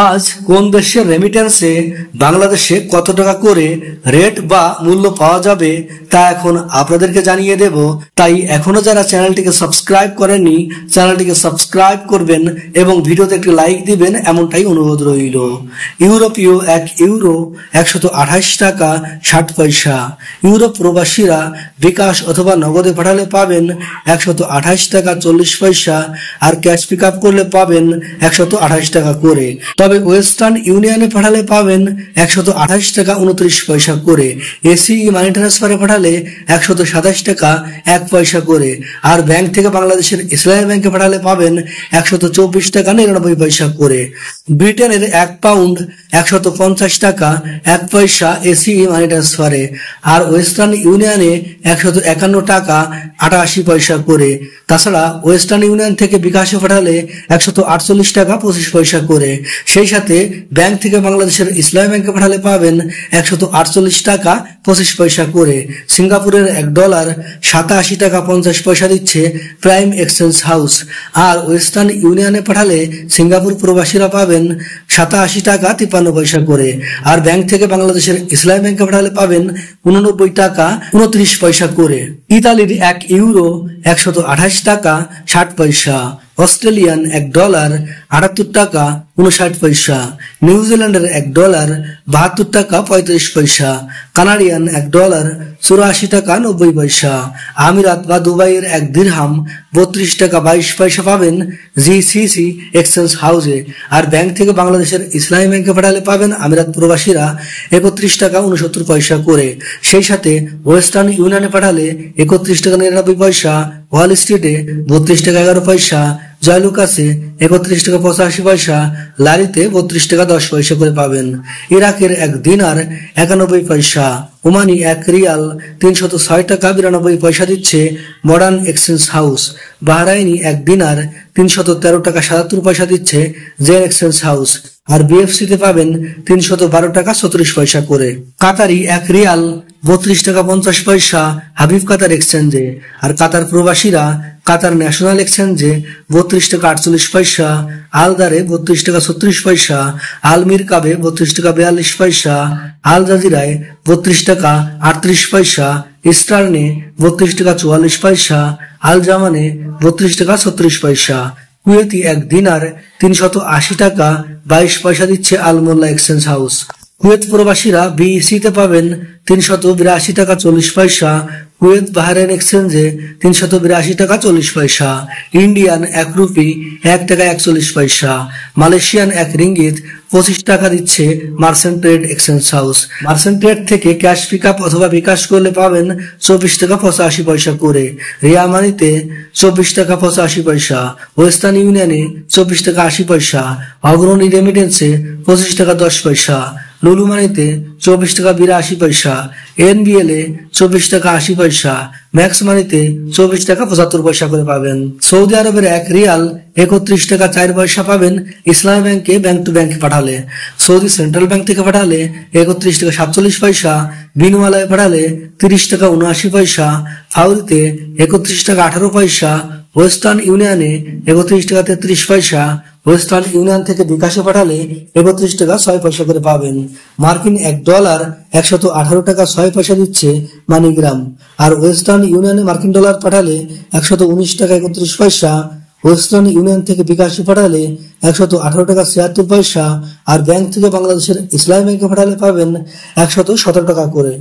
আজ কোন দেশের রেমিটেন্সে বাংলাদেশে কত টাকা করে রেট বা মূল্য পাওয়া যাবে তা এখন আপনাদেরকে জানিয়ে দেব। তাই এখনো যারা চ্যানেলটিকে সাবস্ক্রাইব করেননি চ্যানেলটিকে সাবস্ক্রাইব করবেন এবং ভিডিওতে একটি লাইক দিবেন এমনটাই অনুরোধ রইল। ইউরোপীয় 1 ইউরো 128 টাকা 60 পয়সা। ইউরোপ প্রবাসীরা বিকাশ অথবা নগদে পাঠালে পাবেন 128 টাকা 40 পয়সা আর ক্যাশ পিক আপ করলে পাবেন 128 টাকা করে। তবে ওয়েস্টার্ন ইউনিয়নে পাঠালে পাবেন 128 টাকা 29 পয়সা করে। এসিই মানি ট্রান্সফারে পাঠালে 127 টাকা 1 পয়সা করে। আর ব্যাংক থেকে বাংলাদেশের ইসলামী ব্যাংকে পাঠালে পাবেন 124 টাকা 99 পয়সা করে। ব্রিটেনের 1 পাউন্ড 150 টাকা 1 পয়সা এসিই মানি ট্রান্সফারে। আর ওয়েস্টার্ন ইউনিয়নে 151 টাকা 88 পয়সা করে। তাছাড়া ওয়েস্টার্ন ইউনিয়ন থেকে বিকাশে পাঠালে 148 টাকা 25 পয়সা করে। সেই সাথে ব্যাংক থেকে বাংলাদেশের ইসলামী ব্যাংকে পাঠালে পাবেন 148 টাকা 25 পয়সা করে। সিঙ্গাপুরের $1 87 টাকা 50 পয়সা দিচ্ছে প্রাইম এক্সচেঞ্জ হাউস। আর ওয়েস্টার্ন ইউনিয়নে পাঠালে সিঙ্গাপুর প্রবাসীরা পাবেন 87 টাকা 53 পয়সা করে। আর ব্যাংক থেকে বাংলাদেশের ইসলামী ব্যাংকে পাঠালে পাবেন 89 টাকা 29 পয়সা করে। ইতালির 1 ইউরো 128 টাকা 60 পয়সা। অস্ট্রেলিয়ান $1 78 টাকা 59 পয়সা। নিউজিল্যান্ডের $1 72 টাকা 35 পয়সা। কানাডিয়ান $1 84 টাকা 90 পয়সা। আমিরাত বা দুবাইয়ের 1 দিরহাম 32 টাকা 22 পয়সা পাবেন জিসিসি এক্সচেঞ্জ হাউসে। আর ব্যাংক থেকে বাংলাদেশের ইসলামী ব্যাংকে পাঠালে পাবেন আমিরাত প্রবাসীরা 31 টাকা 69 পয়সা করে। সেই সাথে ওয়েস্টার্ন ইউনিয়নে পাঠালে 31 টাকা 99 পয়সা। ওয়াল স্ট্রিটে 32 টাকা 11 পয়সা। জয়লুকাসে 31 টাকা 85 পয়সা। লারিতে 32 টাকা 10 পয়সা করে পাবেন। ইরাকের 1 দিনার 91 পয়সা। ওমানি 1 রিয়াল 306 টাকা 92 পয়সা দিচ্ছে মডার্ন এক্সচেঞ্জ হাউস। বাহরাইনি 1 দিনার 313 টাকা 77 পয়সা দিচ্ছে জেন এক্সচেঞ্জ হাউস। আর বিএফসিতে পাবেন 312 টাকা 36 পয়সা করে। কাতারি 1 রিয়াল 32 টাকা 50 পয়সা হাবিব কাতার এক্সচেঞ্জে। আর কাতার প্রবাসীরা কাতার ন্যাশনাল এক্সচেঞ্জে 32 টাকা 48 পয়সা। আলদারে 32 টাকা 36 পয়সা। আল মিরকাবে 32 টাকা 42 পয়সা। আল জাজিরায় 32 টাকা 38 পয়সা। ইস্টার্নে 32 টাকা 44 পয়সা। আল জামানে 32 টাকা 36 পয়সা। কুয়েতি 1 দিনার 380 টাকা 22 পয়সা দিচ্ছে আল মোল্লা এক্সচেঞ্জ হাউস। কুয়েত প্রবাসীরা বিইসিতে পাবেন 382 টাকা 40 পয়সা। কুয়েত বাহরাইন এক্সচেঞ্জে 382 টাকা 40 পয়সা। ইন্ডিয়ান 1 রুপি 1 টাকা 41 পয়সা। মালয়েশিয়ান 1 রিঙ্গিত 25 টাকা দিচ্ছে merchant trade exchange house. Merchant trade থেকে ক্যাশ পিক আপ অথবা বিকাশ করলে পাবেন 24 টাকা 85 পয়সা করে। রিয়া মানিতে 24 টাকা 85 পয়সা। ওয়েস্টার্ন ইউনিয়নে 24 টাকা 80 পয়সা। অগ্রণী রেমিটেন্সে 25 টাকা 10 পয়সা। লুলু মানিতে 24 টাকা 82 পয়সা। এনবিএল এ 24 টাকা 80 পয়সা। ম্যাক্স মানিতে 24 টাকা 75 পয়সা করে পাবেন। সৌদি আরবের 1 রিয়াল 31 টাকা 4 পয়সা পাবেন ইসলামী ব্যাংকে ব্যাংক টু ব্যাংকে পাঠালে। সৌদি সেন্ট্রাল ব্যাংক থেকে পাঠালে 31 টাকা 47 পয়সা। বিনুয়ালায় পাঠালে 30 টাকা 79 পয়সা। ফাউরিতে 31 টাকা 18 পয়সা। ওয়েস্টার্ন ইউনিয়নে 31 টাকা 33 পয়সা। ওয়েস্টার্ন ইউনিয়ন থেকে বিকাশে পাঠালে 31 টাকা 6 পয়সা করে পাবেন। মার্কিন $1 118 টাকা 6 পয়সা দিচ্ছে মানিগ্রাম। আর ওয়েস্টার্ন ইউনিয়নে মার্কিন ডলার পাঠালে 119 টাকা 31 পয়সা। ওয়েস্টার্ন ইউনিয়ন থেকে বিকাশে পাঠালে 118 টাকা 76 পয়সা। আর ব্যাংক থেকে বাংলাদেশের ইসলামী ব্যাংকে পাঠালে পাবেন 117 টাকা করে।